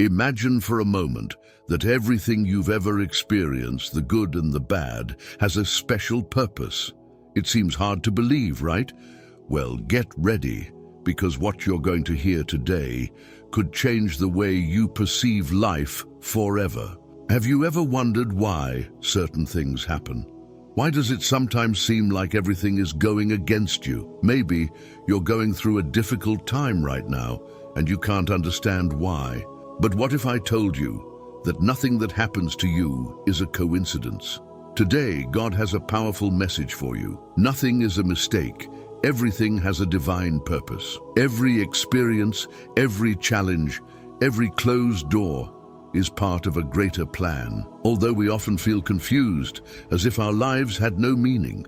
Imagine for a moment that everything you've ever experienced, the good and the bad, has a special purpose. It seems hard to believe, right? Well, get ready, because what you're going to hear today could change the way you perceive life forever. Have you ever wondered why certain things happen? Why does it sometimes seem like everything is going against you? Maybe you're going through a difficult time right now, and you can't understand why. But what if I told you that nothing that happens to you is a coincidence? Today, God has a powerful message for you. Nothing is a mistake. Everything has a divine purpose. Every experience, every challenge, every closed door is part of a greater plan. Although we often feel confused, as if our lives had no meaning,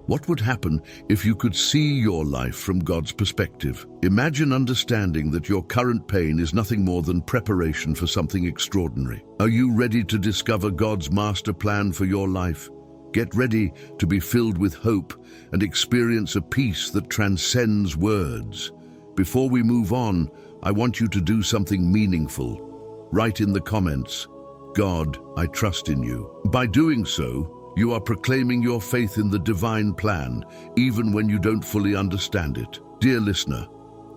what would happen if you could see your life from God's perspective? Imagine understanding that your current pain is nothing more than preparation for something extraordinary. Are you ready to discover God's master plan for your life? Get ready to be filled with hope and experience a peace that transcends words. Before we move on, I want you to do something meaningful. Write in the comments, "God, I trust in you." By doing so, you are proclaiming your faith in the divine plan, even when you don't fully understand it. Dear listener,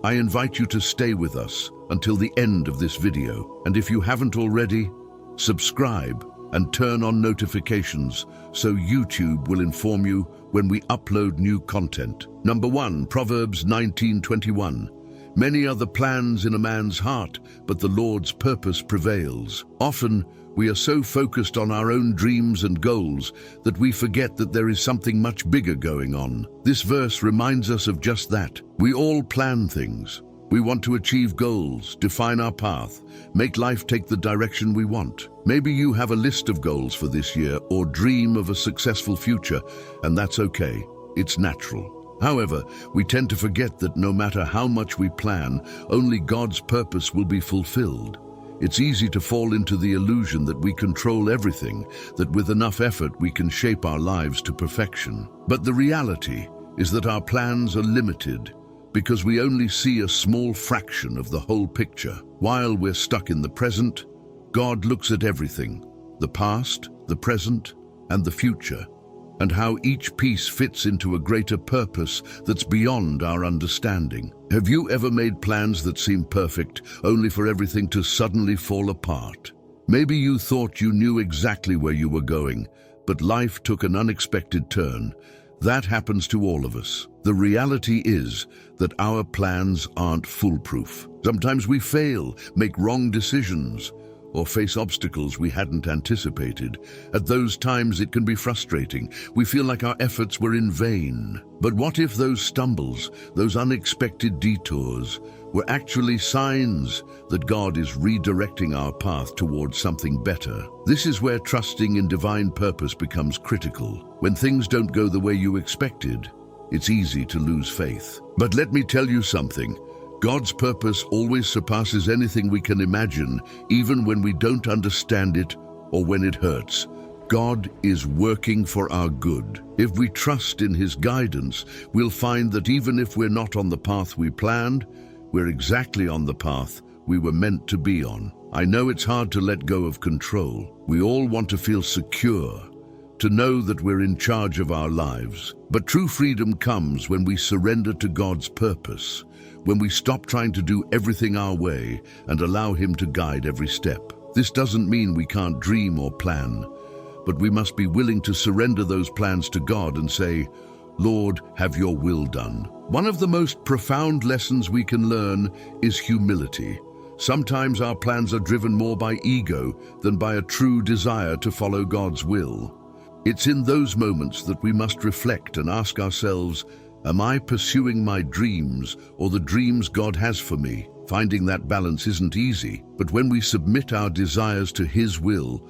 I invite you to stay with us until the end of this video. And if you haven't already, subscribe and turn on notifications so YouTube will inform you when we upload new content. Number 1, Proverbs 19:21. Many are the plans in a man's heart, but the Lord's purpose prevails. Often, we are so focused on our own dreams and goals that we forget that there is something much bigger going on. This verse reminds us of just that. We all plan things. We want to achieve goals, define our path, make life take the direction we want. Maybe you have a list of goals for this year or dream of a successful future, and that's okay. It's natural. However, we tend to forget that no matter how much we plan, only God's purpose will be fulfilled. It's easy to fall into the illusion that we control everything, that with enough effort we can shape our lives to perfection. But the reality is that our plans are limited because we only see a small fraction of the whole picture. While we're stuck in the present, God looks at everything, the past, the present, and the future, and how each piece fits into a greater purpose that's beyond our understanding. Have you ever made plans that seemed perfect, only for everything to suddenly fall apart? Maybe you thought you knew exactly where you were going, but life took an unexpected turn. That happens to all of us. The reality is that our plans aren't foolproof. Sometimes we fail, make wrong decisions, or face obstacles we hadn't anticipated. At those times, it can be frustrating. We feel like our efforts were in vain. But what if those stumbles, those unexpected detours, were actually signs that God is redirecting our path towards something better? This is where trusting in divine purpose becomes critical. When things don't go the way you expected, it's easy to lose faith. But let me tell you something. God's purpose always surpasses anything we can imagine, even when we don't understand it or when it hurts. God is working for our good. If we trust in His guidance, we'll find that even if we're not on the path we planned, we're exactly on the path we were meant to be on. I know it's hard to let go of control. We all want to feel secure, to know that we're in charge of our lives. But true freedom comes when we surrender to God's purpose, when we stop trying to do everything our way and allow Him to guide every step. This doesn't mean we can't dream or plan, but we must be willing to surrender those plans to God and say, "Lord, have your will done." One of the most profound lessons we can learn is humility. Sometimes our plans are driven more by ego than by a true desire to follow God's will. It's in those moments that we must reflect and ask ourselves, am I pursuing my dreams or the dreams God has for me? Finding that balance isn't easy, but when we submit our desires to His will,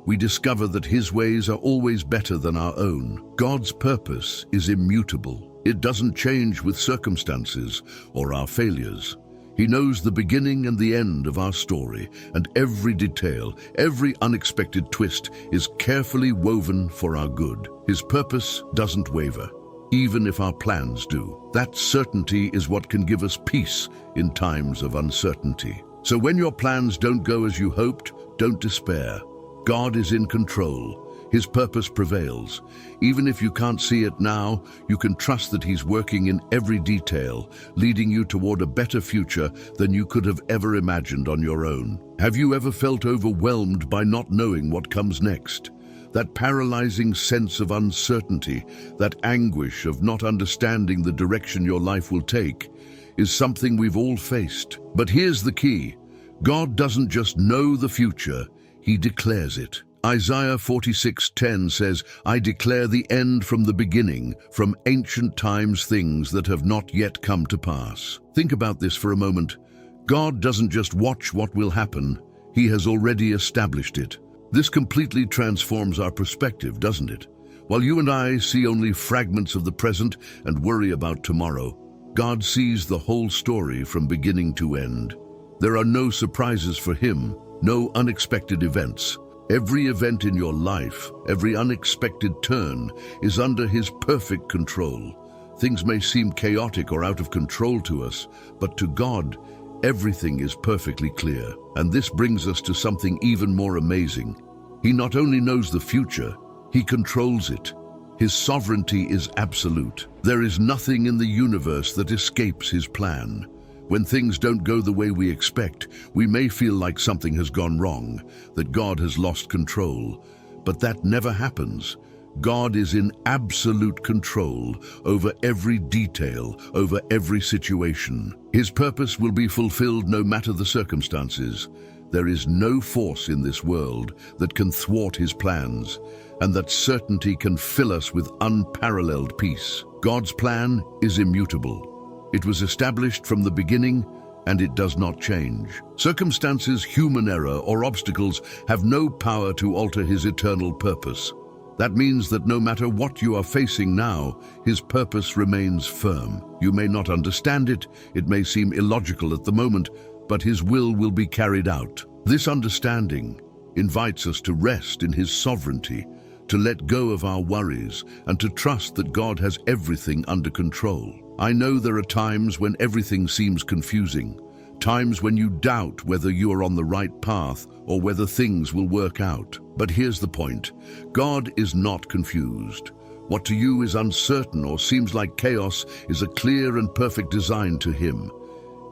we discover that His ways are always better than our own. God's purpose is immutable. It doesn't change with circumstances or our failures. He knows the beginning and the end of our story, and every detail, every unexpected twist is carefully woven for our good. His purpose doesn't waver, even if our plans do. That certainty is what can give us peace in times of uncertainty. So when your plans don't go as you hoped, don't despair. God is in control. His purpose prevails. Even if you can't see it now, you can trust that He's working in every detail, leading you toward a better future than you could have ever imagined on your own. Have you ever felt overwhelmed by not knowing what comes next? That paralyzing sense of uncertainty, that anguish of not understanding the direction your life will take, is something we've all faced. But here's the key. God doesn't just know the future, He declares it. Isaiah 46:10 says, "I declare the end from the beginning, from ancient times things that have not yet come to pass." Think about this for a moment. God doesn't just watch what will happen, He has already established it. This completely transforms our perspective, doesn't it? While you and I see only fragments of the present and worry about tomorrow, God sees the whole story from beginning to end. There are no surprises for Him, no unexpected events. Every event in your life, every unexpected turn, is under His perfect control. Things may seem chaotic or out of control to us, but to God, everything is perfectly clear. And this brings us to something even more amazing. He not only knows the future, He controls it. His sovereignty is absolute. There is nothing in the universe that escapes His plan. When things don't go the way we expect, we may feel like something has gone wrong, that God has lost control. But that never happens. God is in absolute control over every detail, over every situation. His purpose will be fulfilled no matter the circumstances. There is no force in this world that can thwart His plans, and that certainty can fill us with unparalleled peace. God's plan is immutable. It was established from the beginning, and it does not change. Circumstances, human error, or obstacles have no power to alter His eternal purpose. That means that no matter what you are facing now, His purpose remains firm. You may not understand it, it may seem illogical at the moment, but His will be carried out. This understanding invites us to rest in His sovereignty, to let go of our worries, and to trust that God has everything under control. I know there are times when everything seems confusing, times when you doubt whether you are on the right path or whether things will work out. But here's the point. God is not confused. What to you is uncertain or seems like chaos is a clear and perfect design to Him.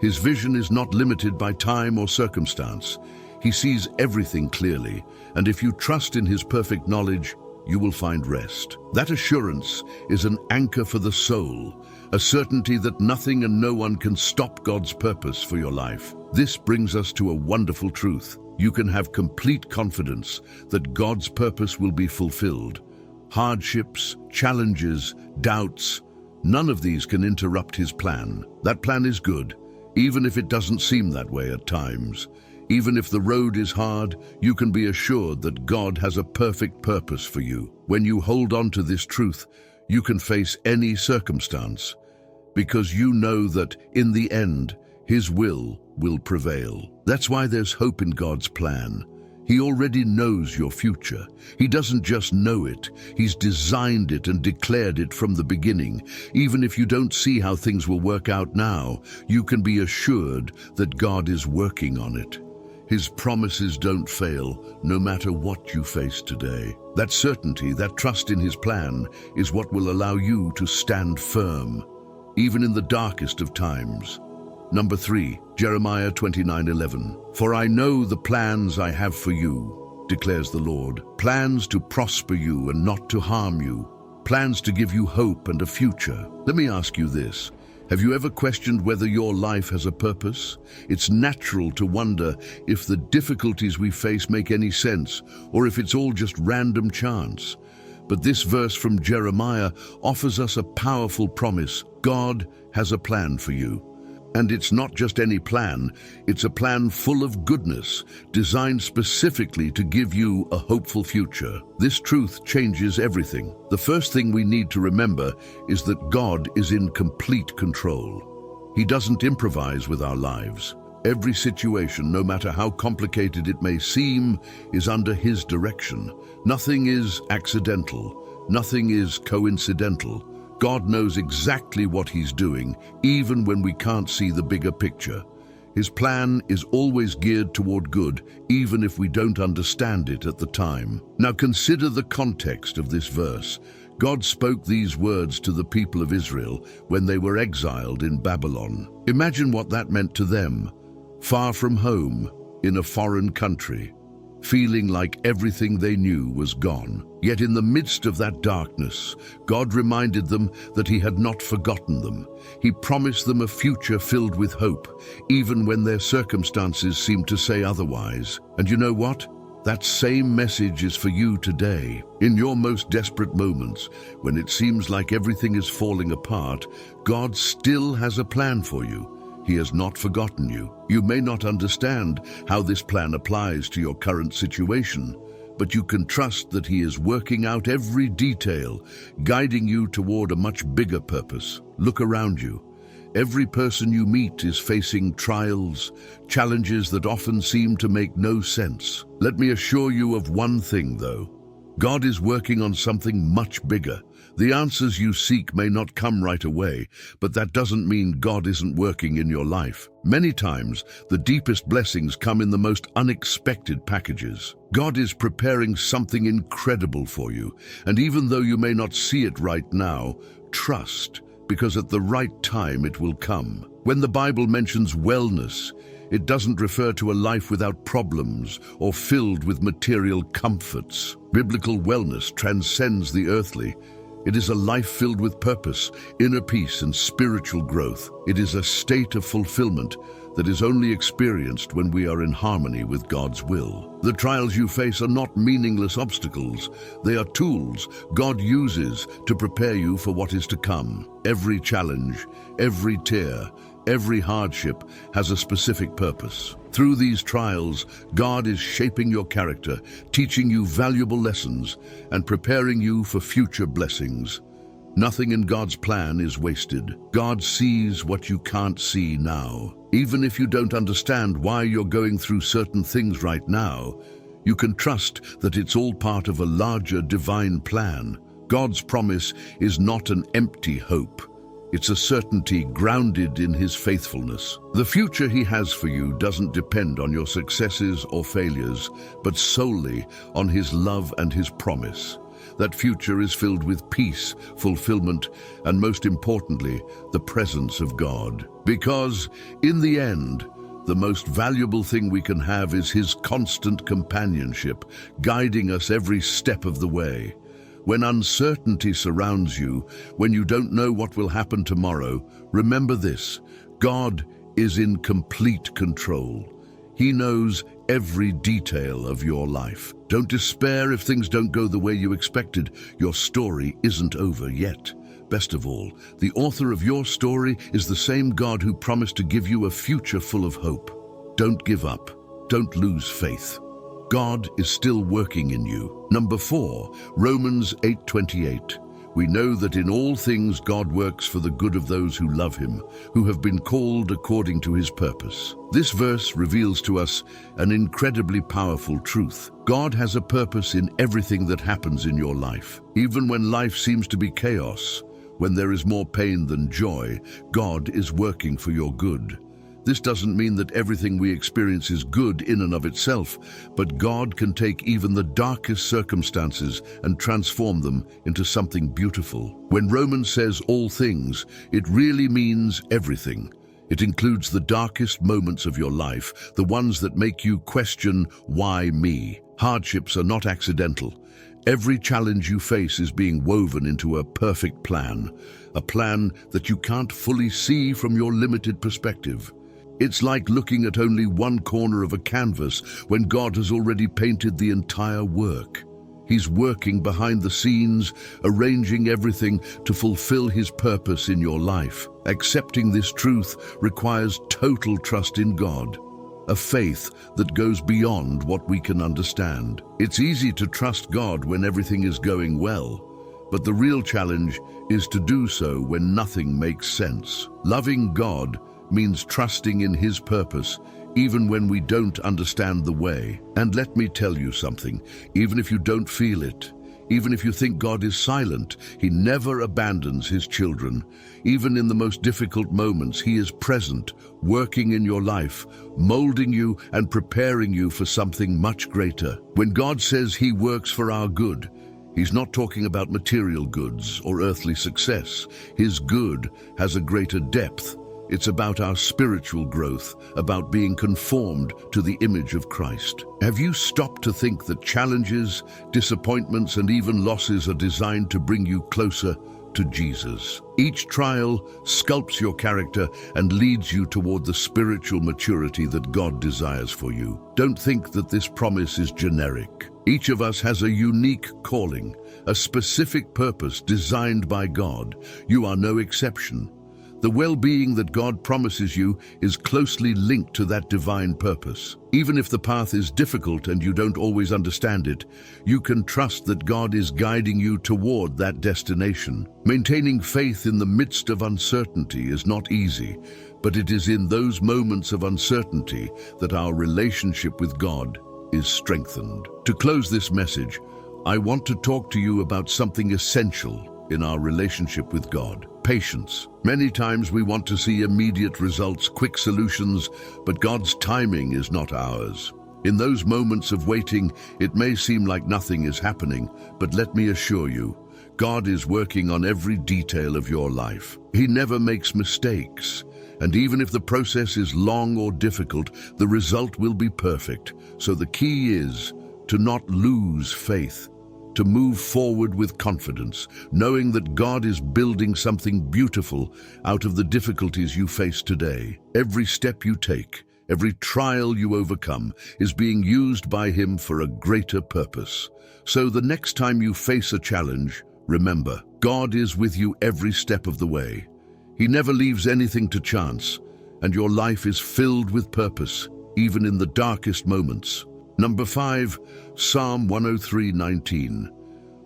His vision is not limited by time or circumstance. He sees everything clearly, and if you trust in His perfect knowledge, you will find rest. That assurance is an anchor for the soul, a certainty that nothing and no one can stop God's purpose for your life. This brings us to a wonderful truth. You can have complete confidence that God's purpose will be fulfilled. Hardships, challenges, doubts, none of these can interrupt His plan. That plan is good, even if it doesn't seem that way at times. Even if the road is hard, you can be assured that God has a perfect purpose for you. When you hold on to this truth, you can face any circumstance, because you know that, in the end, His will prevail. That's why there's hope in God's plan. He already knows your future. He doesn't just know it, He's designed it and declared it from the beginning. Even if you don't see how things will work out now, you can be assured that God is working on it. His promises don't fail, no matter what you face today. That certainty, that trust in His plan, is what will allow you to stand firm, even in the darkest of times. Number 3, Jeremiah 29:11. "For I know the plans I have for you, declares the Lord, plans to prosper you and not to harm you, plans to give you hope and a future." Let me ask you this. Have you ever questioned whether your life has a purpose? It's natural to wonder if the difficulties we face make any sense, or if it's all just random chance. But this verse from Jeremiah offers us a powerful promise. God has a plan for you. And it's not just any plan, it's a plan full of goodness, designed specifically to give you a hopeful future. This truth changes everything. The first thing we need to remember is that God is in complete control. He doesn't improvise with our lives. Every situation, no matter how complicated it may seem, is under His direction. Nothing is accidental. Nothing is coincidental. God knows exactly what He's doing, even when we can't see the bigger picture. His plan is always geared toward good, even if we don't understand it at the time. Now consider the context of this verse. God spoke these words to the people of Israel when they were exiled in Babylon. Imagine what that meant to them, far from home, in a foreign country, feeling like everything they knew was gone. Yet in the midst of that darkness, God reminded them that He had not forgotten them. He promised them a future filled with hope, even when their circumstances seemed to say otherwise. And you know what? That same message is for you today. In your most desperate moments, when it seems like everything is falling apart, God still has a plan for you. He has not forgotten you. You may not understand how this plan applies to your current situation, but you can trust that He is working out every detail, guiding you toward a much bigger purpose. Look around you. Every person you meet is facing trials, challenges that often seem to make no sense. Let me assure you of one thing, though. God is working on something much bigger. The answers you seek may not come right away, but that doesn't mean God isn't working in your life. Many times, the deepest blessings come in the most unexpected packages. God is preparing something incredible for you, and even though you may not see it right now, trust, because at the right time it will come. When the Bible mentions wellness, it doesn't refer to a life without problems or filled with material comforts. Biblical wellness transcends the earthly. It is a life filled with purpose, inner peace, and spiritual growth. It is a state of fulfillment that is only experienced when we are in harmony with God's will. The trials you face are not meaningless obstacles. They are tools God uses to prepare you for what is to come. Every challenge, every tear, every hardship has a specific purpose. Through these trials, God is shaping your character, teaching you valuable lessons, and preparing you for future blessings. Nothing in God's plan is wasted. God sees what you can't see now. Even if you don't understand why you're going through certain things right now, you can trust that it's all part of a larger divine plan. God's promise is not an empty hope. It's a certainty grounded in His faithfulness. The future He has for you doesn't depend on your successes or failures, but solely on His love and His promise. That future is filled with peace, fulfillment, and most importantly, the presence of God. Because, in the end, the most valuable thing we can have is His constant companionship, guiding us every step of the way. When uncertainty surrounds you, when you don't know what will happen tomorrow, remember this: God is in complete control. He knows every detail of your life. Don't despair if things don't go the way you expected. Your story isn't over yet. Best of all, the author of your story is the same God who promised to give you a future full of hope. Don't give up. Don't lose faith. God is still working in you. Number 4, Romans 8:28. We know that in all things God works for the good of those who love Him, who have been called according to His purpose. This verse reveals to us an incredibly powerful truth. God has a purpose in everything that happens in your life. Even when life seems to be chaos, when there is more pain than joy, God is working for your good. This doesn't mean that everything we experience is good in and of itself, but God can take even the darkest circumstances and transform them into something beautiful. When Romans says all things, it really means everything. It includes the darkest moments of your life, the ones that make you question, why me? Hardships are not accidental. Every challenge you face is being woven into a perfect plan, a plan that you can't fully see from your limited perspective. It's like looking at only one corner of a canvas when God has already painted the entire work. He's working behind the scenes, arranging everything to fulfill His purpose in your life. Accepting this truth requires total trust in God, a faith that goes beyond what we can understand. It's easy to trust God when everything is going well, but the real challenge is to do so when nothing makes sense. Loving God means trusting in His purpose, even when we don't understand the way. And let me tell you something, even if you don't feel it, Even if you think God is silent, He never abandons His children. Even in the most difficult moments, He is present, working in your life, molding you and preparing you for something much greater. When God says He works for our good, He's not talking about material goods or earthly success. His good has a greater depth. It's about our spiritual growth, about being conformed to the image of Christ. Have you stopped to think that challenges, disappointments, and even losses are designed to bring you closer to Jesus? Each trial sculpts your character and leads you toward the spiritual maturity that God desires for you. Don't think that this promise is generic. Each of us has a unique calling, a specific purpose designed by God. You are no exception. The well-being that God promises you is closely linked to that divine purpose. Even if the path is difficult and you don't always understand it, you can trust that God is guiding you toward that destination. Maintaining faith in the midst of uncertainty is not easy, but it is in those moments of uncertainty that our relationship with God is strengthened. To close this message, I want to talk to you about something essential in our relationship with God: patience. Many times we want to see immediate results, quick solutions, but God's timing is not ours. In those moments of waiting, it may seem like nothing is happening, but let me assure you, God is working on every detail of your life. He never makes mistakes, and even if the process is long or difficult, the result will be perfect. So the key is to not lose faith, to move forward with confidence, knowing that God is building something beautiful out of the difficulties you face today. Every step you take, every trial you overcome, is being used by Him for a greater purpose. So the next time you face a challenge, remember, God is with you every step of the way. He never leaves anything to chance, and your life is filled with purpose, even in the darkest moments. Number 5, Psalm 103:19.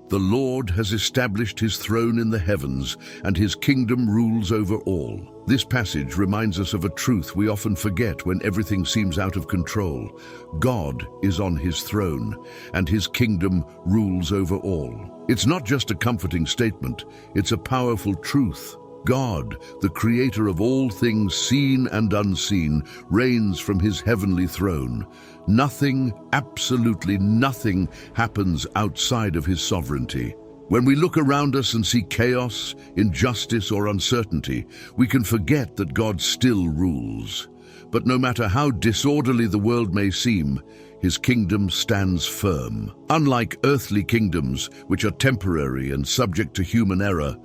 The Lord has established His throne in the heavens, and His kingdom rules over all. This passage reminds us of a truth we often forget when everything seems out of control. God is on His throne, and His kingdom rules over all. It's not just a comforting statement, it's a powerful truth. God, the creator of all things seen and unseen, reigns from His heavenly throne. Nothing, absolutely nothing, happens outside of His sovereignty. When we look around us and see chaos, injustice, or uncertainty, we can forget that God still rules. But no matter how disorderly the world may seem, His kingdom stands firm. Unlike earthly kingdoms, which are temporary and subject to human error,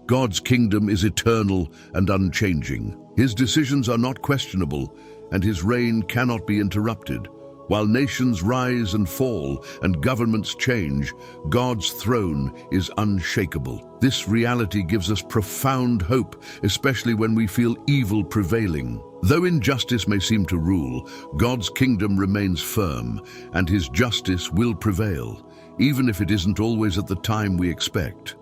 God's kingdom is eternal and unchanging. His decisions are not questionable, and His reign cannot be interrupted. While nations rise and fall and governments change, God's throne is unshakable. This reality gives us profound hope, especially when we feel evil prevailing. Though injustice may seem to rule, God's kingdom remains firm, and His justice will prevail, even if it isn't always at the time we expect.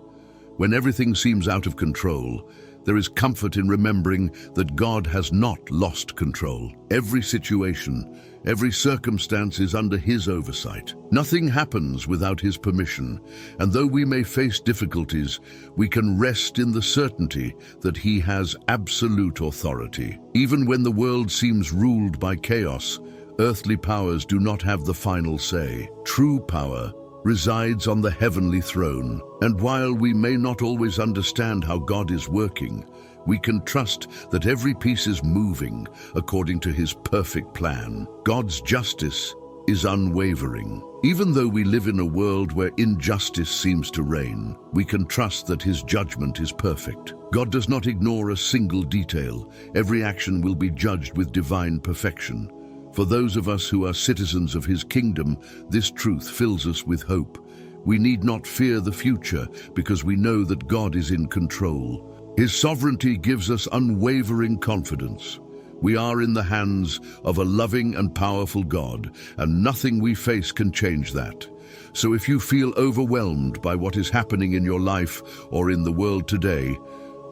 When everything seems out of control, there is comfort in remembering that God has not lost control. Every situation, every circumstance is under His oversight. Nothing happens without His permission, and though we may face difficulties, we can rest in the certainty that He has absolute authority. Even when the world seems ruled by chaos, earthly powers do not have the final say. True power resides on the heavenly throne, and while we may not always understand how God is working, we can trust that every piece is moving according to His perfect plan. God's justice is unwavering. Even though we live in a world where injustice seems to reign, we can trust that His judgment is perfect. God does not ignore a single detail. Every action will be judged with divine perfection. For those of us who are citizens of His kingdom, this truth fills us with hope. We need not fear the future because we know that God is in control. His sovereignty gives us unwavering confidence. We are in the hands of a loving and powerful God, and nothing we face can change that. So if you feel overwhelmed by what is happening in your life or in the world today,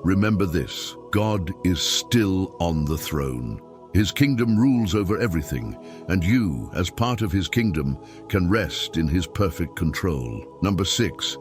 remember this: God is still on the throne. His kingdom rules over everything, and you, as part of his kingdom, can rest in his perfect control. Number 6.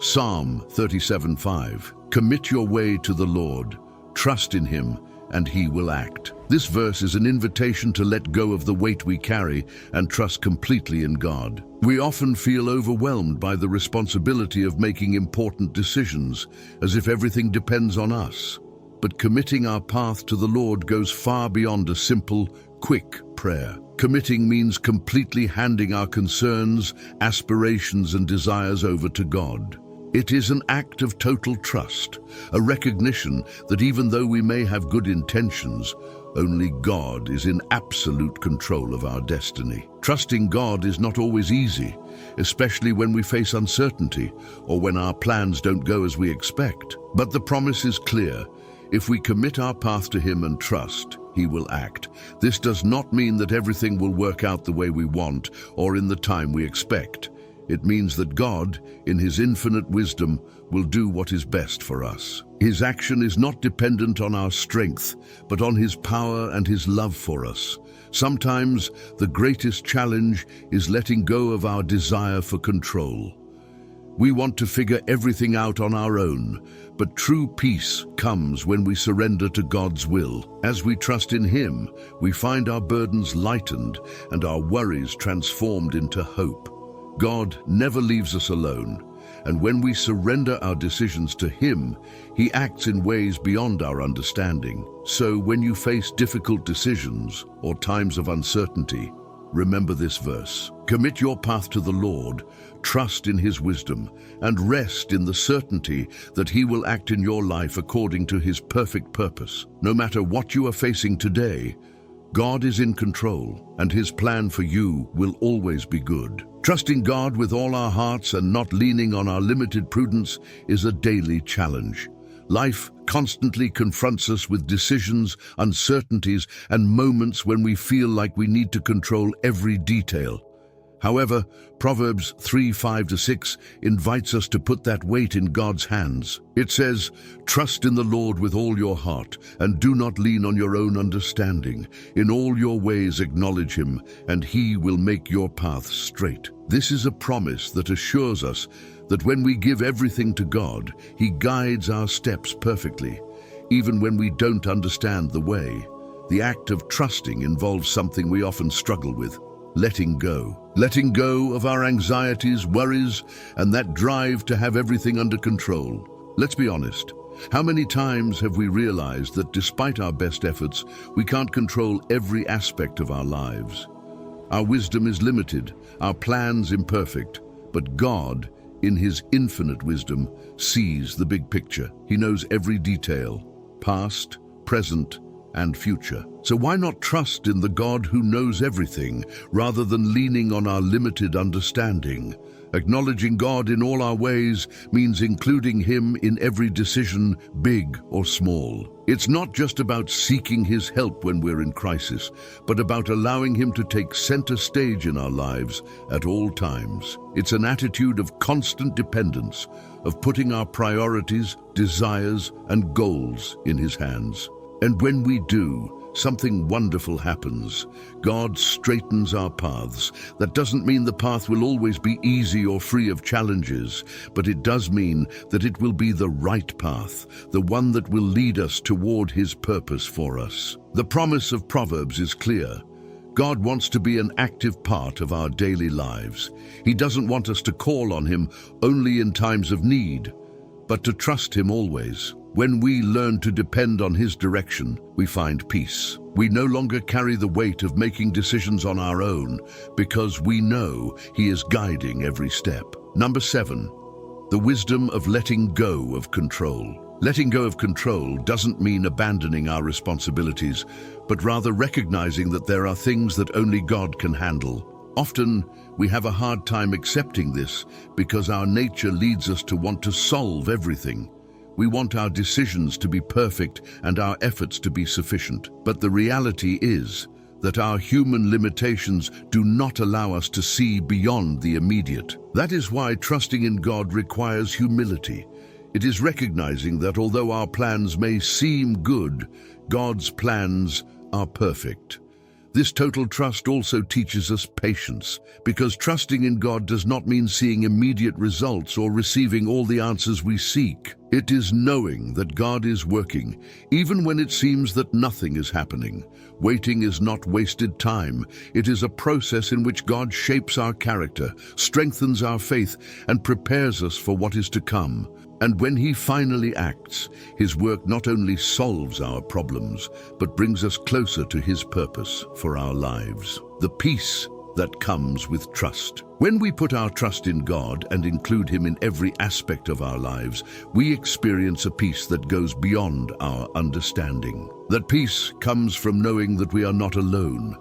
Psalm 37:5. Commit your way to the Lord. Trust in him, and he will act. This verse is an invitation to let go of the weight we carry and trust completely in God. We often feel overwhelmed by the responsibility of making important decisions, as if everything depends on us. But committing our path to the Lord goes far beyond a simple, quick prayer. Committing means completely handing our concerns, aspirations, and desires over to God. It is an act of total trust, a recognition that even though we may have good intentions, only God is in absolute control of our destiny. Trusting God is not always easy, especially when we face uncertainty or when our plans don't go as we expect. But the promise is clear. If we commit our path to him and trust, he will act. This does not mean that everything will work out the way we want or in the time we expect. It means that God, in his infinite wisdom, will do what is best for us. His action is not dependent on our strength, but on his power and his love for us. Sometimes the greatest challenge is letting go of our desire for control. We want to figure everything out on our own, but true peace comes when we surrender to God's will. As we trust in him, we find our burdens lightened and our worries transformed into hope. God never leaves us alone, and when we surrender our decisions to him, he acts in ways beyond our understanding. So when you face difficult decisions or times of uncertainty, remember this verse. Commit your path to the Lord, trust in his wisdom, and rest in the certainty that he will act in your life according to his perfect purpose. No matter what you are facing today, God is in control, and his plan for you will always be good. Trusting God with all our hearts and not leaning on our limited prudence is a daily challenge. Life constantly confronts us with decisions, uncertainties, and moments when we feel like we need to control every detail. However, Proverbs 3:5-6 invites us to put that weight in God's hands. It says, "Trust in the Lord with all your heart, and do not lean on your own understanding. In all your ways acknowledge him, and he will make your paths straight." This is a promise that assures us that when we give everything to God, he guides our steps perfectly, even when we don't understand the way. The act of trusting involves something we often struggle with: letting go. Letting go of our anxieties, worries, and that drive to have everything under control. Let's be honest. How many times have we realized that despite our best efforts, we can't control every aspect of our lives? Our wisdom is limited, our plans imperfect, but God, in his infinite wisdom, sees the big picture. He knows every detail, past, present, and future. So why not trust in the God who knows everything, rather than leaning on our limited understanding? Acknowledging God in all our ways means including him in every decision, big or small. It's not just about seeking his help when we're in crisis, but about allowing him to take center stage in our lives at all times. It's an attitude of constant dependence, of putting our priorities, desires, and goals in his hands. And when we do, something wonderful happens. God straightens our paths. That doesn't mean the path will always be easy or free of challenges, but it does mean that it will be the right path, the one that will lead us toward his purpose for us. The promise of Proverbs is clear. God wants to be an active part of our daily lives. He doesn't want us to call on him only in times of need, but to trust him always. When we learn to depend on his direction, we find peace. We no longer carry the weight of making decisions on our own because we know he is guiding every step. Number 7, the wisdom of letting go of control. Letting go of control doesn't mean abandoning our responsibilities, but rather recognizing that there are things that only God can handle. Often, we have a hard time accepting this because our nature leads us to want to solve everything. We want our decisions to be perfect and our efforts to be sufficient. But the reality is that our human limitations do not allow us to see beyond the immediate. That is why trusting in God requires humility. It is recognizing that although our plans may seem good, God's plans are perfect. This total trust also teaches us patience, because trusting in God does not mean seeing immediate results or receiving all the answers we seek. It is knowing that God is working, even when it seems that nothing is happening. Waiting is not wasted time. It is a process in which God shapes our character, strengthens our faith, and prepares us for what is to come. And when He finally acts, His work not only solves our problems, but brings us closer to His purpose for our lives. The peace that comes with trust. When we put our trust in God and include Him in every aspect of our lives, we experience a peace that goes beyond our understanding. That peace comes from knowing that we are not alone,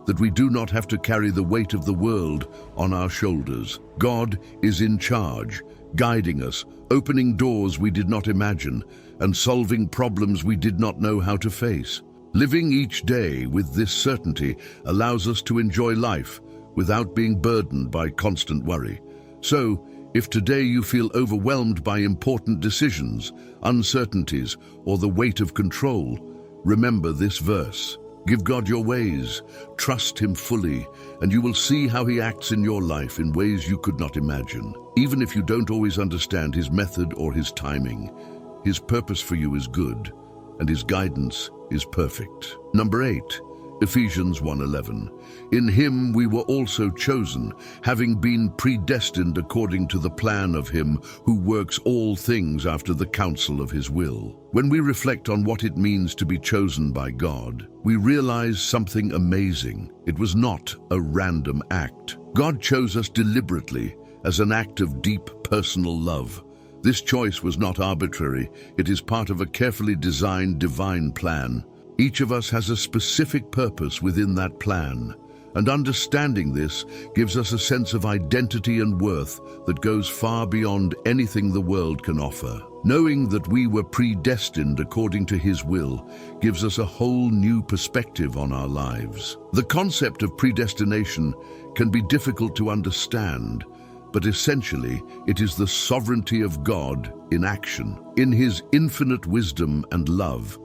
that we do not have to carry the weight of the world on our shoulders. God is in charge, guiding us, opening doors we did not imagine, and solving problems we did not know how to face. Living each day with this certainty allows us to enjoy life without being burdened by constant worry. So, if today you feel overwhelmed by important decisions, uncertainties, or the weight of control, remember this verse. Give God your ways, trust Him fully, and you will see how He acts in your life in ways you could not imagine. Even if you don't always understand His method or His timing, His purpose for you is good, and His guidance is perfect. Number 8, Ephesians 1:11. In Him we were also chosen, having been predestined according to the plan of Him who works all things after the counsel of His will. When we reflect on what it means to be chosen by God, we realize something amazing. It was not a random act. God chose us deliberately as an act of deep personal love. This choice was not arbitrary. It is part of a carefully designed divine plan. Each of us has a specific purpose within that plan, and understanding this gives us a sense of identity and worth that goes far beyond anything the world can offer. Knowing that we were predestined according to His will gives us a whole new perspective on our lives. The concept of predestination can be difficult to understand, but essentially it is the sovereignty of God in action. In His infinite wisdom and love,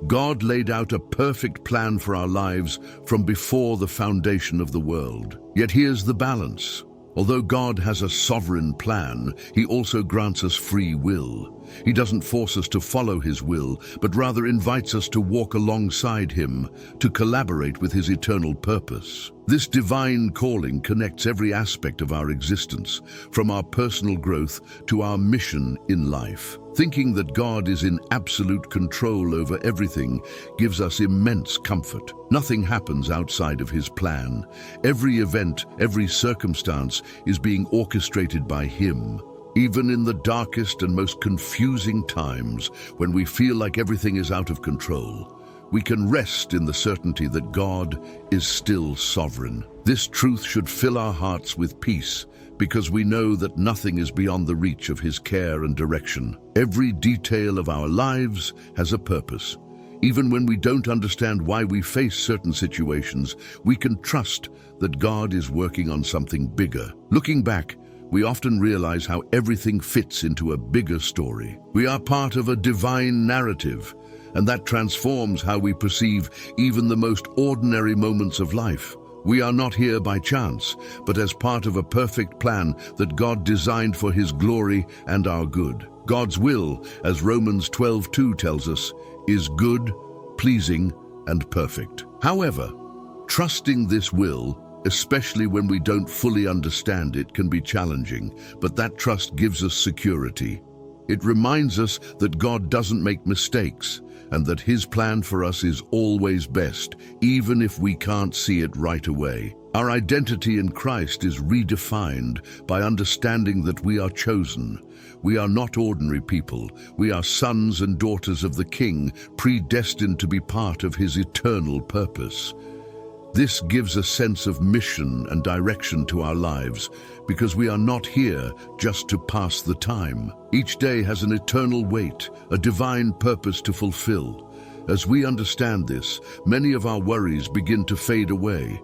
God laid out a perfect plan for our lives from before the foundation of the world. Yet here's the balance. Although God has a sovereign plan, He also grants us free will. He doesn't force us to follow His will, but rather invites us to walk alongside Him, to collaborate with His eternal purpose. This divine calling connects every aspect of our existence, from our personal growth to our mission in life. Thinking that God is in absolute control over everything gives us immense comfort. Nothing happens outside of His plan. Every event, every circumstance is being orchestrated by Him. Even in the darkest and most confusing times, when we feel like everything is out of control, we can rest in the certainty that God is still sovereign. This truth should fill our hearts with peace, because we know that nothing is beyond the reach of His care and direction. Every detail of our lives has a purpose. Even when we don't understand why we face certain situations, we can trust that God is working on something bigger. Looking back, we often realize how everything fits into a bigger story. We are part of a divine narrative, and that transforms how we perceive even the most ordinary moments of life. We are not here by chance, but as part of a perfect plan that God designed for His glory and our good. God's will, as Romans 12:2 tells us, is good, pleasing, and perfect. However, trusting this will, especially when we don't fully understand it, can be challenging, but that trust gives us security. It reminds us that God doesn't make mistakes, and that His plan for us is always best, even if we can't see it right away. Our identity in Christ is redefined by understanding that we are chosen. We are not ordinary people. We are sons and daughters of the King, predestined to be part of His eternal purpose. This gives a sense of mission and direction to our lives, because we are not here just to pass the time. Each day has an eternal weight, a divine purpose to fulfill. As we understand this, many of our worries begin to fade away.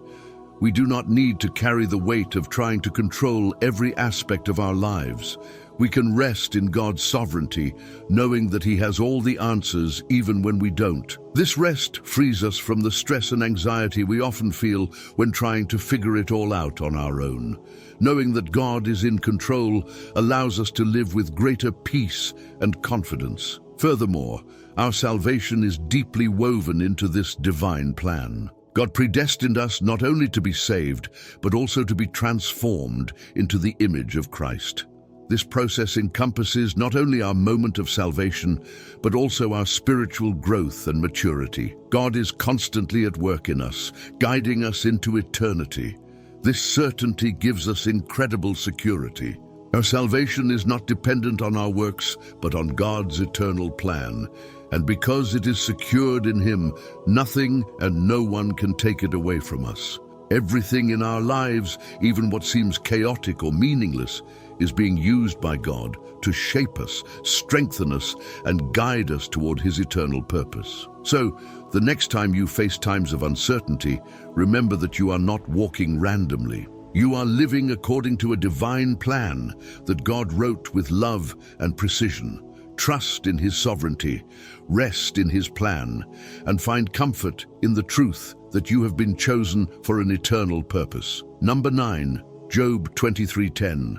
We do not need to carry the weight of trying to control every aspect of our lives. We can rest in God's sovereignty, knowing that He has all the answers even when we don't. This rest frees us from the stress and anxiety we often feel when trying to figure it all out on our own. Knowing that God is in control allows us to live with greater peace and confidence. Furthermore, our salvation is deeply woven into this divine plan. God predestined us not only to be saved, but also to be transformed into the image of Christ. This process encompasses not only our moment of salvation, but also our spiritual growth and maturity. God is constantly at work in us, guiding us into eternity. This certainty gives us incredible security. Our salvation is not dependent on our works, but on God's eternal plan. And because it is secured in Him, nothing and no one can take it away from us. Everything in our lives, even what seems chaotic or meaningless, is being used by God to shape us, strengthen us, and guide us toward His eternal purpose. So, the next time you face times of uncertainty, remember that you are not walking randomly. You are living according to a divine plan that God wrote with love and precision. Trust in His sovereignty, rest in His plan, and find comfort in the truth that you have been chosen for an eternal purpose. Number 9, Job 23:10.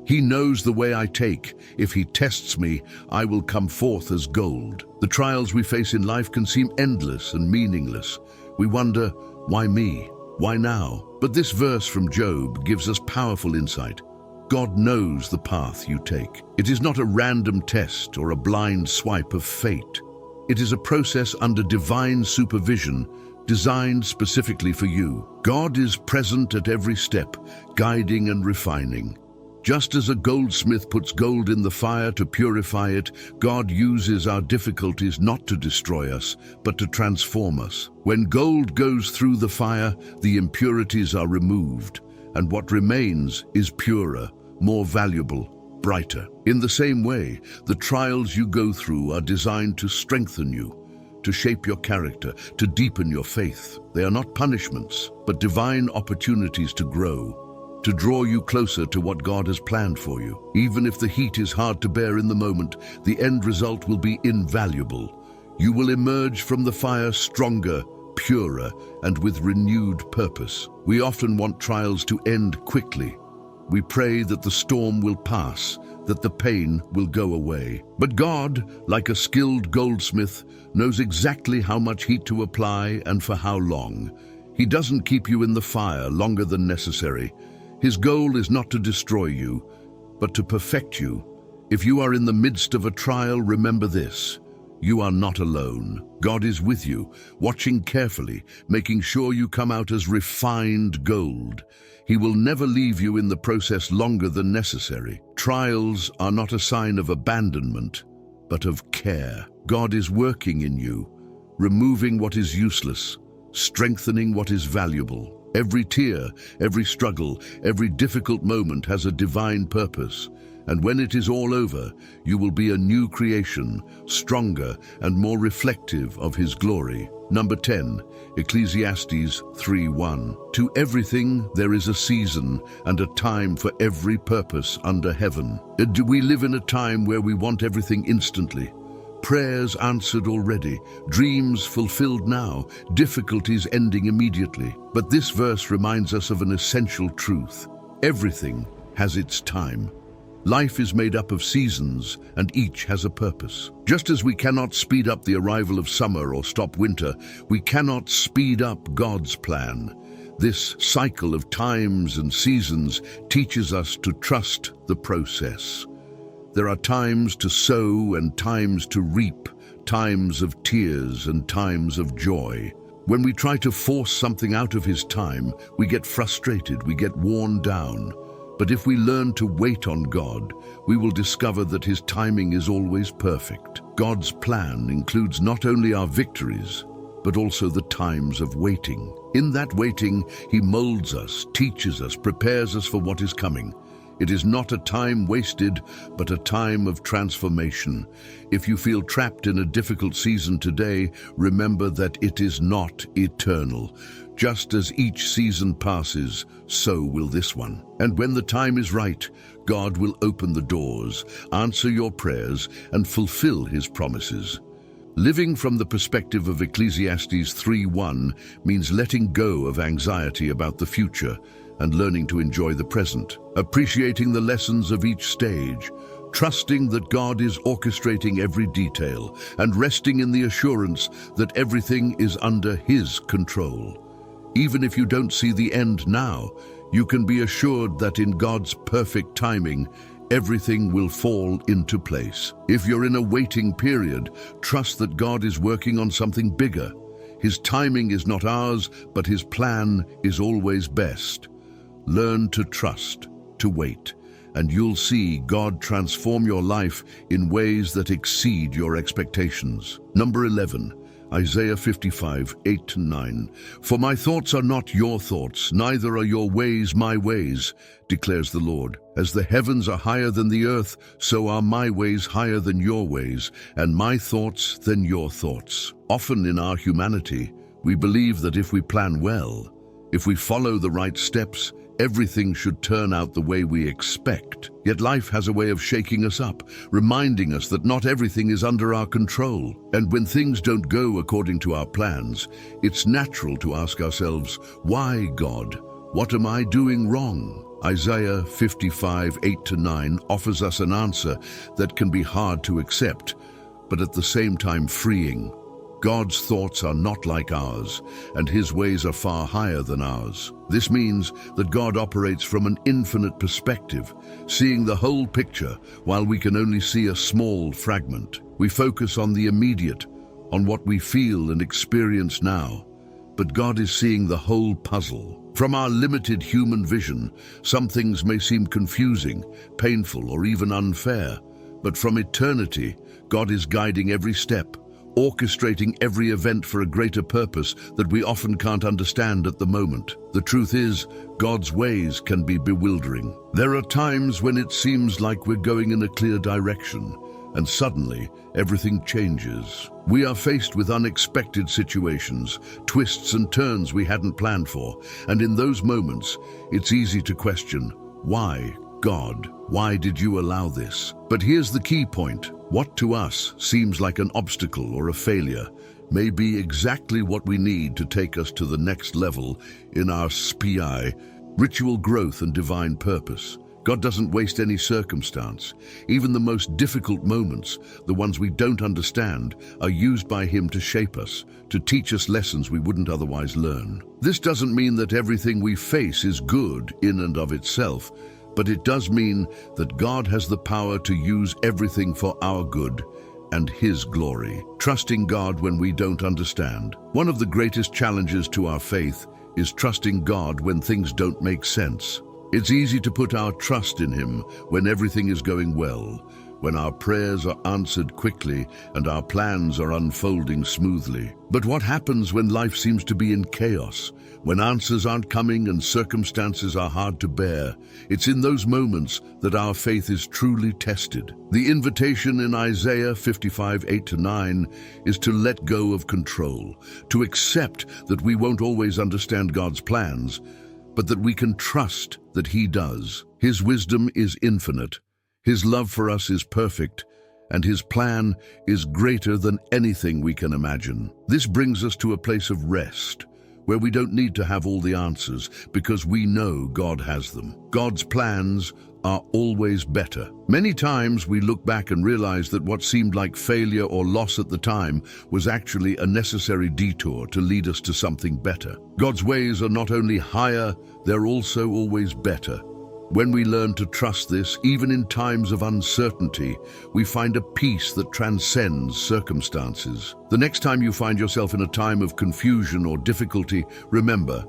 He knows the way I take. If He tests me, I will come forth as gold. The trials we face in life can seem endless and meaningless. We wonder, why me? Why now? But this verse from Job gives us powerful insight. God knows the path you take. It is not a random test or a blind swipe of fate. It is a process under divine supervision, designed specifically for you. God is present at every step, guiding and refining. Just as a goldsmith puts gold in the fire to purify it, God uses our difficulties not to destroy us, but to transform us. When gold goes through the fire, the impurities are removed, and what remains is purer, more valuable, brighter. In the same way, the trials you go through are designed to strengthen you, to shape your character, to deepen your faith. They are not punishments, but divine opportunities to grow, to draw you closer to what God has planned for you. Even if the heat is hard to bear in the moment, the end result will be invaluable. You will emerge from the fire stronger, purer, and with renewed purpose. We often want trials to end quickly. We pray that the storm will pass, that the pain will go away. But God, like a skilled goldsmith, knows exactly how much heat to apply and for how long. He doesn't keep you in the fire longer than necessary. His goal is not to destroy you, but to perfect you. If you are in the midst of a trial, remember this: you are not alone. God is with you, watching carefully, making sure you come out as refined gold. He will never leave you in the process longer than necessary. Trials are not a sign of abandonment, but of care. God is working in you, removing what is useless, strengthening what is valuable. Every tear, every struggle, every difficult moment has a divine purpose. And when it is all over, you will be a new creation, stronger and more reflective of His glory. Number 10, Ecclesiastes 3:1. To everything there is a season and a time for every purpose under heaven. Do we live in a time where we want everything instantly? Prayers answered already, dreams fulfilled now, difficulties ending immediately. But this verse reminds us of an essential truth. Everything has its time. Life is made up of seasons, and each has a purpose. Just as we cannot speed up the arrival of summer or stop winter, we cannot speed up God's plan. This cycle of times and seasons teaches us to trust the process. There are times to sow and times to reap, times of tears and times of joy. When we try to force something out of His time, we get frustrated, we get worn down. But if we learn to wait on God, we will discover that His timing is always perfect. God's plan includes not only our victories, but also the times of waiting. In that waiting, He molds us, teaches us, prepares us for what is coming. It is not a time wasted, but a time of transformation. If you feel trapped in a difficult season today, remember that it is not eternal. Just as each season passes, so will this one. And when the time is right, God will open the doors, answer your prayers, and fulfill his promises. Living from the perspective of Ecclesiastes 3:1 means letting go of anxiety about the future and learning to enjoy the present, appreciating the lessons of each stage, trusting that God is orchestrating every detail, and resting in the assurance that everything is under his control. Even if you don't see the end now, you can be assured that in God's perfect timing, everything will fall into place. If you're in a waiting period, trust that God is working on something bigger. His timing is not ours, but his plan is always best. Learn to trust, to wait, and you'll see God transform your life in ways that exceed your expectations. Number 11. Isaiah 55:8-9. For my thoughts are not your thoughts, neither are your ways my ways, declares the Lord. As the heavens are higher than the earth, so are my ways higher than your ways, and my thoughts than your thoughts. Often in our humanity, we believe that if we plan well, if we follow the right steps, everything should turn out the way we expect. Yet life has a way of shaking us up, reminding us that not everything is under our control. And when things don't go according to our plans, it's natural to ask ourselves, why, God? What am I doing wrong? Isaiah 55:8-9 offers us an answer that can be hard to accept, but at the same time freeing. God's thoughts are not like ours, and his ways are far higher than ours. This means that God operates from an infinite perspective, seeing the whole picture while we can only see a small fragment. We focus on the immediate, on what we feel and experience now, but God is seeing the whole puzzle. From our limited human vision, some things may seem confusing, painful, or even unfair, but from eternity, God is guiding every step, orchestrating every event for a greater purpose that we often can't understand at the moment. The truth is, God's ways can be bewildering. There are times when it seems like we're going in a clear direction, and suddenly everything changes. We are faced with unexpected situations, twists and turns we hadn't planned for, and in those moments, it's easy to question, why, God? Why did you allow this? But here's the key point. What to us seems like an obstacle or a failure may be exactly what we need to take us to the next level in our SPI, ritual growth and divine purpose. God doesn't waste any circumstance. Even the most difficult moments, the ones we don't understand, are used by him to shape us, to teach us lessons we wouldn't otherwise learn. This doesn't mean that everything we face is good in and of itself, but it does mean that God has the power to use everything for our good and his glory. Trusting God when we don't understand. One of the greatest challenges to our faith is trusting God when things don't make sense. It's easy to put our trust in him when everything is going well, when our prayers are answered quickly and our plans are unfolding smoothly. But what happens when life seems to be in chaos, when answers aren't coming and circumstances are hard to bear? It's in those moments that our faith is truly tested. The invitation in Isaiah 55:8-9 is to let go of control, to accept that we won't always understand God's plans, but that we can trust that he does. His wisdom is infinite, his love for us is perfect, and his plan is greater than anything we can imagine. This brings us to a place of rest, where we don't need to have all the answers because we know God has them. God's plans are always better. Many times we look back and realize that what seemed like failure or loss at the time was actually a necessary detour to lead us to something better. God's ways are not only higher, they're also always better. When we learn to trust this, even in times of uncertainty, we find a peace that transcends circumstances. The next time you find yourself in a time of confusion or difficulty, remember,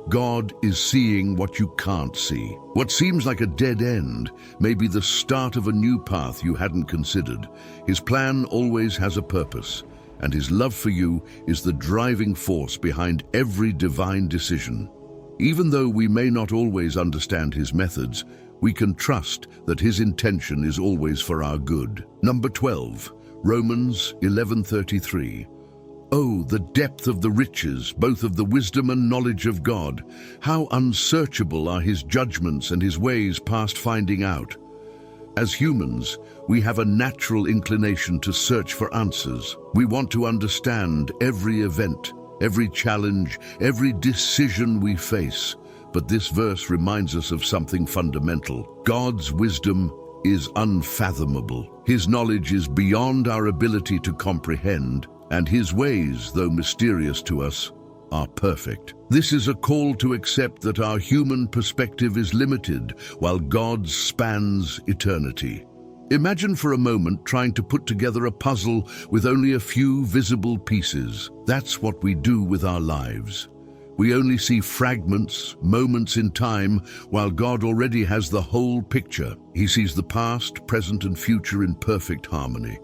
God is seeing what you can't see. What seems like a dead end may be the start of a new path you hadn't considered. His plan always has a purpose, and his love for you is the driving force behind every divine decision. Even though we may not always understand his methods, we can trust that his intention is always for our good. Number 12, Romans 11:33. Oh, the depth of the riches, both of the wisdom and knowledge of God. How unsearchable are his judgments and his ways past finding out. As humans, we have a natural inclination to search for answers. We want to understand every event, every challenge, every decision we face. But this verse reminds us of something fundamental. God's wisdom is unfathomable. His knowledge is beyond our ability to comprehend, and his ways, though mysterious to us, are perfect. This is a call to accept that our human perspective is limited, while God's spans eternity. Imagine for a moment trying to put together a puzzle with only a few visible pieces. That's what we do with our lives. We only see fragments, moments in time, while God already has the whole picture. He sees the past, present, and future in perfect harmony.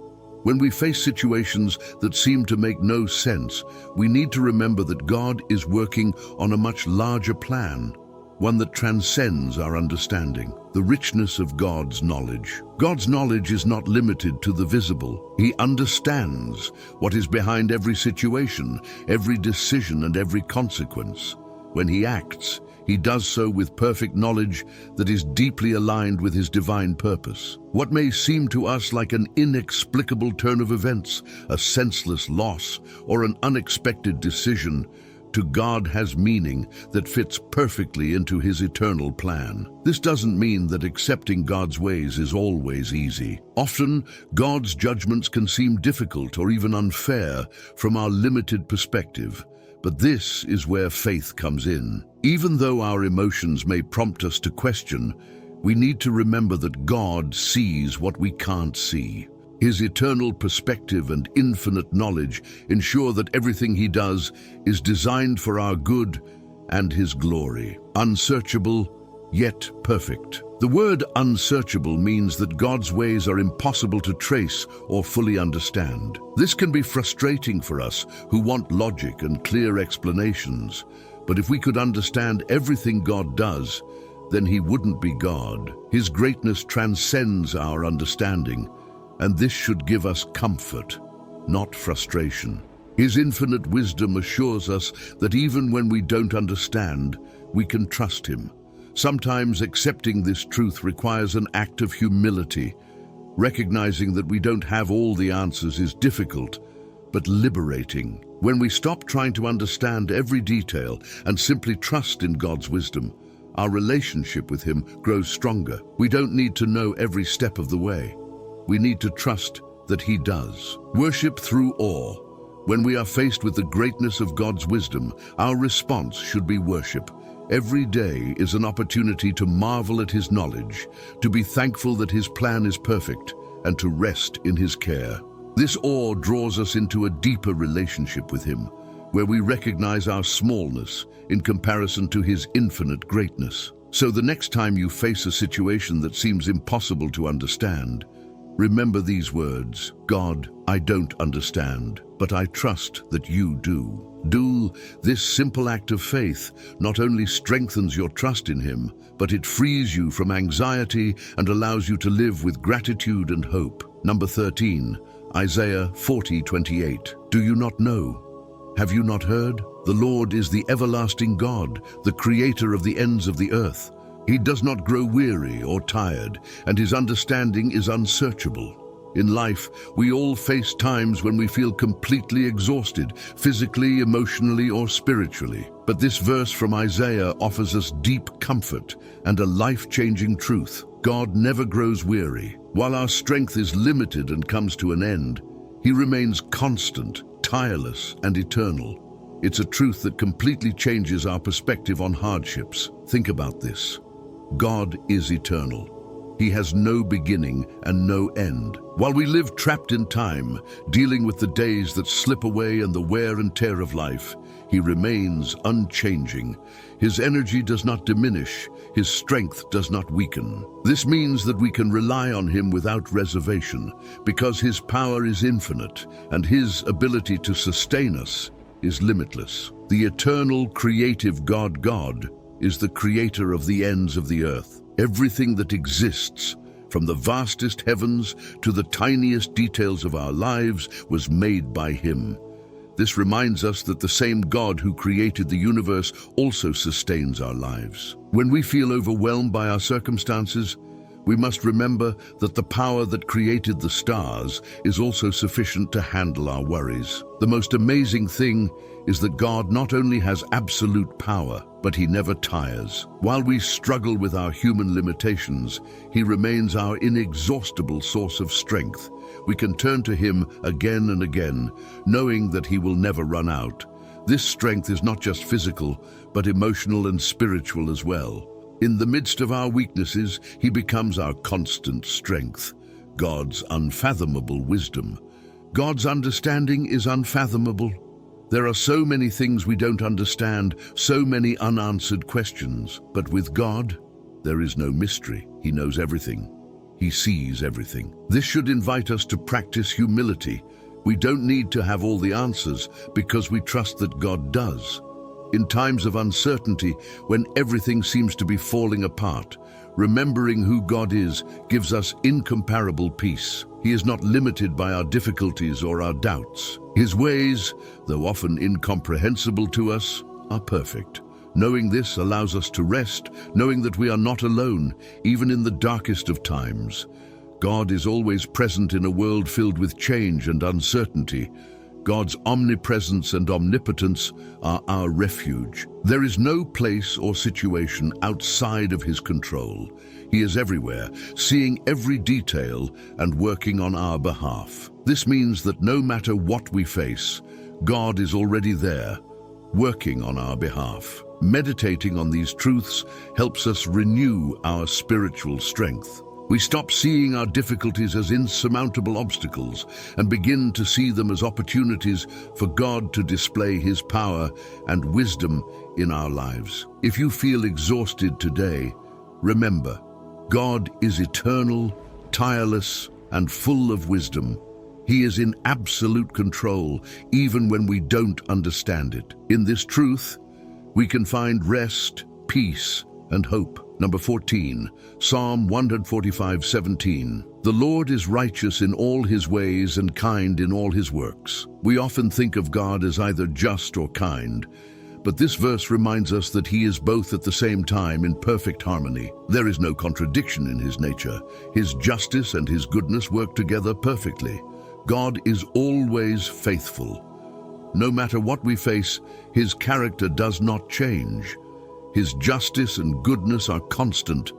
When we face situations that seem to make no sense, we need to remember that God is working on a much larger plan, one that transcends our understanding. The richness of God's knowledge. God's knowledge is not limited to the visible. He understands what is behind every situation, every decision, and every consequence. When he acts, he does so with perfect knowledge that is deeply aligned with his divine purpose. What may seem to us like an inexplicable turn of events, a senseless loss, or an unexpected decision, to God has meaning that fits perfectly into his eternal plan. This doesn't mean that accepting God's ways is always easy. Often, God's judgments can seem difficult or even unfair from our limited perspective. But this is where faith comes in. Even though our emotions may prompt us to question, we need to remember that God sees what we can't see. His eternal perspective and infinite knowledge ensure that everything he does is designed for our good and his glory. Unsearchable, yet perfect. The word unsearchable means that God's ways are impossible to trace or fully understand. This can be frustrating for us who want logic and clear explanations. But if we could understand everything God does, then he wouldn't be God. His greatness transcends our understanding, and this should give us comfort, not frustration. His infinite wisdom assures us that even when we don't understand, we can trust him. Sometimes accepting this truth requires an act of humility. Recognizing that we don't have all the answers is difficult, but liberating. When we stop trying to understand every detail and simply trust in God's wisdom, our relationship with him grows stronger. We don't need to know every step of the way. We need to trust that he does. Worship through awe. When we are faced with the greatness of God's wisdom, our response should be worship. Every day is an opportunity to marvel at his knowledge, to be thankful that his plan is perfect, and to rest in his care. This awe draws us into a deeper relationship with him, where we recognize our smallness in comparison to his infinite greatness. So the next time you face a situation that seems impossible to understand, remember these words: God, I don't understand, but I trust that you do. This simple act of faith not only strengthens your trust in him, but it frees you from anxiety and allows you to live with gratitude and hope. Number 13, Isaiah 40:28. Do you not know? Have you not heard? The Lord is the everlasting God, the creator of the ends of the earth. He does not grow weary or tired, and his understanding is unsearchable. In life, we all face times when we feel completely exhausted, physically, emotionally, or spiritually. But this verse from Isaiah offers us deep comfort and a life-changing truth. God never grows weary. While our strength is limited and comes to an end, he remains constant, tireless, and eternal. It's a truth that completely changes our perspective on hardships. Think about this. God is eternal. He has no beginning and no end. While we live trapped in time, dealing with the days that slip away and the wear and tear of life, he remains unchanging. His energy does not diminish, his strength does not weaken. This means that we can rely on him without reservation, because his power is infinite and his ability to sustain us is limitless. The eternal creative God is the creator of the ends of the earth. Everything that exists, from the vastest heavens to the tiniest details of our lives, was made by him. This reminds us that the same God who created the universe also sustains our lives. When we feel overwhelmed by our circumstances, we must remember that the power that created the stars is also sufficient to handle our worries. The most amazing thing is that God not only has absolute power, but He never tires. While we struggle with our human limitations, He remains our inexhaustible source of strength. We can turn to Him again and again, knowing that He will never run out. This strength is not just physical, but emotional and spiritual as well. In the midst of our weaknesses, He becomes our constant strength, God's unfathomable wisdom. God's understanding is unfathomable. There are so many things we don't understand, so many unanswered questions. But with God, there is no mystery. He knows everything. He sees everything. This should invite us to practice humility. We don't need to have all the answers because we trust that God does. In times of uncertainty, when everything seems to be falling apart, remembering who God is gives us incomparable peace. He is not limited by our difficulties or our doubts. His ways, though often incomprehensible to us, are perfect. Knowing this allows us to rest, knowing that we are not alone, even in the darkest of times. God is always present in a world filled with change and uncertainty. God's omnipresence and omnipotence are our refuge. There is no place or situation outside of His control. He is everywhere, seeing every detail and working on our behalf. This means that no matter what we face, God is already there, working on our behalf. Meditating on these truths helps us renew our spiritual strength. We stop seeing our difficulties as insurmountable obstacles and begin to see them as opportunities for God to display His power and wisdom in our lives. If you feel exhausted today, remember, God is eternal, tireless, and full of wisdom. He is in absolute control, even when we don't understand it. In this truth, we can find rest, peace, and hope. Number 14, Psalm 145:17. The Lord is righteous in all His ways and kind in all His works. We often think of God as either just or kind, but this verse reminds us that He is both at the same time in perfect harmony. There is no contradiction in His nature. His justice and His goodness work together perfectly. God is always faithful. No matter what we face, His character does not change. His justice and goodness are constant,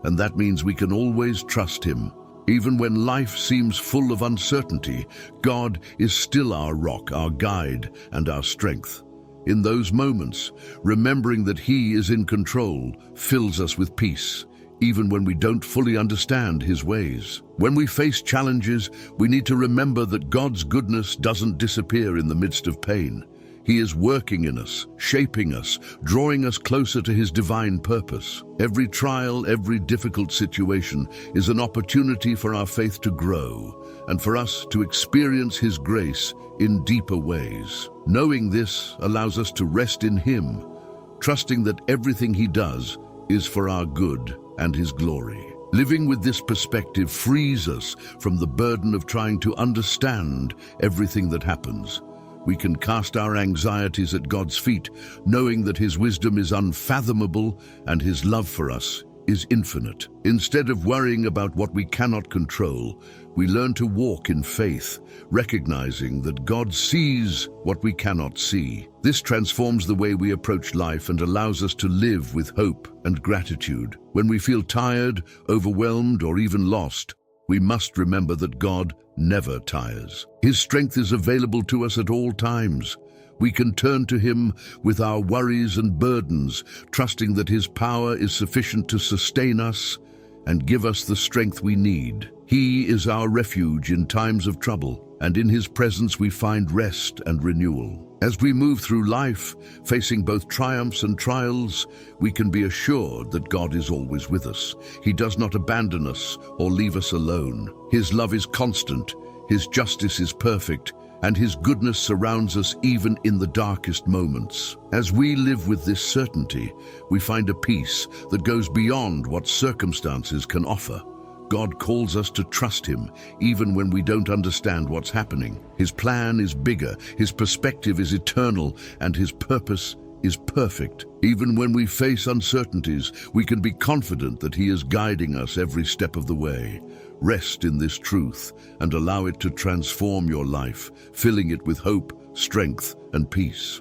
and that means we can always trust Him. Even when life seems full of uncertainty, God is still our rock, our guide, and our strength. In those moments, remembering that He is in control fills us with peace, even when we don't fully understand His ways. When we face challenges, we need to remember that God's goodness doesn't disappear in the midst of pain. He is working in us, shaping us, drawing us closer to His divine purpose. Every trial, every difficult situation is an opportunity for our faith to grow and for us to experience His grace in deeper ways. Knowing this allows us to rest in Him, trusting that everything He does is for our good and His glory. Living with this perspective frees us from the burden of trying to understand everything that happens. We can cast our anxieties at God's feet, knowing that His wisdom is unfathomable and His love for us is infinite. Instead of worrying about what we cannot control, we learn to walk in faith, recognizing that God sees what we cannot see. This transforms the way we approach life and allows us to live with hope and gratitude. When we feel tired, overwhelmed, or even lost, we must remember that God never tires. His strength is available to us at all times. We can turn to Him with our worries and burdens, trusting that His power is sufficient to sustain us and give us the strength we need. He is our refuge in times of trouble, and in His presence we find rest and renewal. As we move through life, facing both triumphs and trials, we can be assured that God is always with us. He does not abandon us or leave us alone. His love is constant, His justice is perfect, and His goodness surrounds us even in the darkest moments. As we live with this certainty, we find a peace that goes beyond what circumstances can offer. God calls us to trust Him, even when we don't understand what's happening. His plan is bigger, His perspective is eternal, and His purpose is perfect. Even when we face uncertainties, we can be confident that He is guiding us every step of the way. Rest in this truth and allow it to transform your life, filling it with hope, strength, and peace.